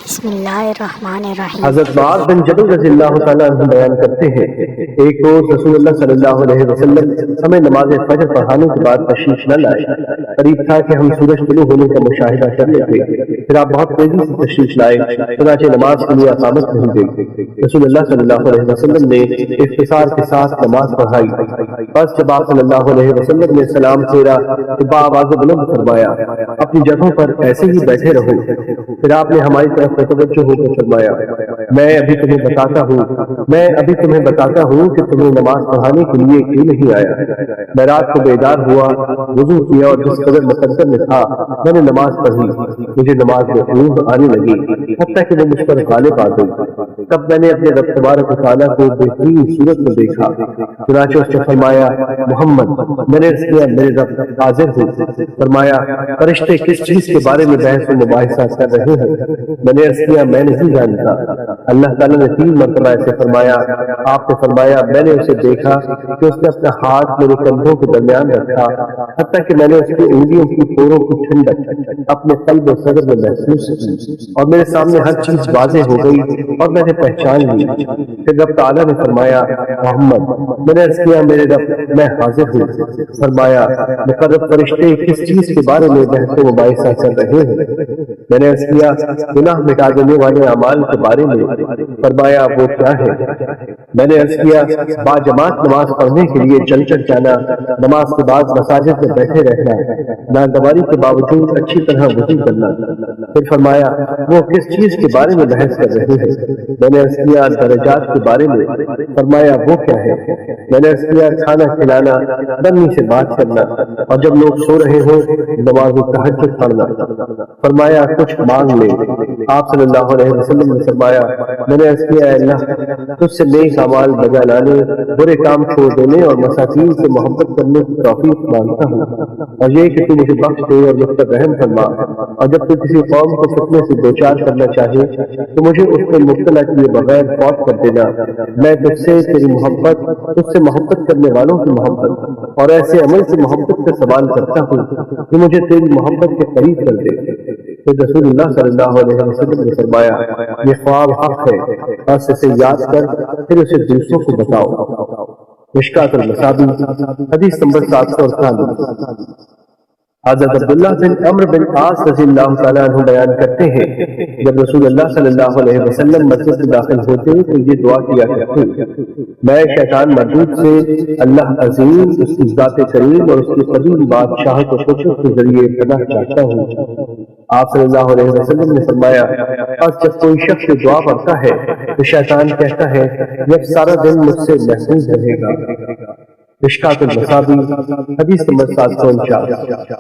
بسم اللہ الرحمن الرحیم۔ حضرت معاذ بن جبل رضی اللہ تعالیٰ عنہ بیان کرتے ہیں، ایک روز رسول اللہ صلی اللہ علیہ وسلم ہمیں نماز فجر پڑھانے کے بعد تشریف نہ لائے۔ قریب تھا کہ ہم سورج طلوع ہونے کا مشاہدہ کر لیتے، پھر آپ بہت تیزی سے تشریف لائے، چنانچہ نماز کے لیے اقامت نہیں ہوئی۔ رسول اللہ صلی اللہ علیہ وسلم نے اختصار کے ساتھ نماز پڑھائی۔ بس جب آپ صلی اللہ علیہ وسلم نے سلام پھیرا تو بآواز بلند فرمایا، اپنی جگہوں پر ایسے ہی بیٹھے رہو۔ پھر آپ نے ہماری طرف متوجہ ہو کر فرمایا، میں ابھی تمہیں بتاتا ہوں کہ تمہیں نماز پڑھانے کے لیے کیوں نہیں آیا۔ میں رات کو بیدار ہوا، وضو کیا اور جس قدر مقدر میں تھا میں نے نماز پڑھی۔ مجھے نماز میں نیند آنے لگی، حتیٰ کہ وہ مجھ پر غالب آ گئی۔ تب میں نے اپنے رب تبارک و تعالیٰ کو بہترین صورت میں دیکھا، چنانچہ اس نے فرمایا، محمد، میں نے عرض کیا میرے رب حاضر ہوں۔ فرمایا، فرشتے کس چیز کے بارے میں بحث و مباحثہ کر رہے ہیں؟ میں نے عرض کیا میں نہیں جانتا۔ اللہ تعالیٰ نے 3 مرتبہ ایسے فرمایا۔ آپ نے فرمایا، میں نے اسے دیکھا کہ اس نے اپنا ہاتھ میرے کندھوں کے درمیان رکھا، حتیٰ کہ میں نے اس کی انگلیوں کی پوروں کی ٹھنڈک اپنے قلب و صدر میں محسوس کی، اور میرے سامنے ہر چیز واضح ہو گئی اور میں نے پہچان لی۔ پھر رب تعالیٰ نے فرمایا، محمد، میں نے عرض کیا میرے رب میں حاضر ہوں۔ فرمایا، مقرب فرشتے کس چیز کے بارے میں بحث و مباحثہ کر رہے ہیں؟ میں نے عرض کیا گناہ مٹا دینے والے اعمال کے بارے میں۔ فرمایا، وہ کیا ہے؟ میں نے عرض کیا با جماعت نماز پڑھنے کے لیے چل کر جانا، نماز کے بعد مساجد میں بیٹھے رہنا، ناگواری کے باوجود اچھی طرح وضو کرنا۔ پھر فرمایا، وہ کس چیز کے بارے میں بحث کر رہے ہیں؟ میں نے عرض کیا درجات کے بارے میں۔ فرمایا، وہ کیا ہے؟ میں نے عرض کیا کھانا کھلانا، نرمی سے بات کرنا، اور جب لوگ سو رہے ہوں نماز تہجد پڑھنا۔ فرمایا، کچھ مانگ لے۔ آپ صلی اللہ علیہ وسلم نے فرمایا، میں نے عرض کیا اے اللہ، تجھ سے نیک اعمال بجا لانے، برے کام چھوڑ دینے اور مساکین سے محبت کرنے کی توفیق مانگتا ہوں، اور یہ کہ تو مجھے بخش دے اور مجھ پر رحم فرما، اور جب تو کسی قوم کو فتنے سے دوچار کرنا چاہے تو مجھے اس پر مبتلا کیے بغیر فوت کر دینا۔ میں تجھ سے تیری محبت، تجھ سے محبت کرنے والوں کی محبت اور ایسے عمل سے محبت کا سوال کرتا ہوں کہ مجھے تیری محبت کے قریب کر دے۔ پھر رسول اللہ صلی اللہ علیہ وسلم نے فرمایا، یہ خواب حق ہے، بس اسے یاد کر پھر اسے دوسروں کو بتاؤ۔ مشکات المصابیح حدیث نمبر 748۔ حضرت عبداللہ بن عمرو بن عاص رضی اللہ تعالیٰ عنہ بیان کرتے ہیں، جب رسول اللہ صلی اللہ علیہ وسلم مسجد میں داخل ہوتے تو یہ دعا کیا کرتے، میں شیطان مردود سے اللہ عظیم، اس کی ذات کریم اور اس کی قدیم بادشاہت و قدرت کے ذریعے پناہ چاہتا ہوں۔ آپ صلی اللہ علیہ وسلم نے فرمایا، اور جب کوئی شخص دعا پڑھتا ہے تو شیطان کہتا ہے یہ سارا دن مجھ سے محفوظ رہے گا۔ مشکات المصابیح حدیث نمبر 749۔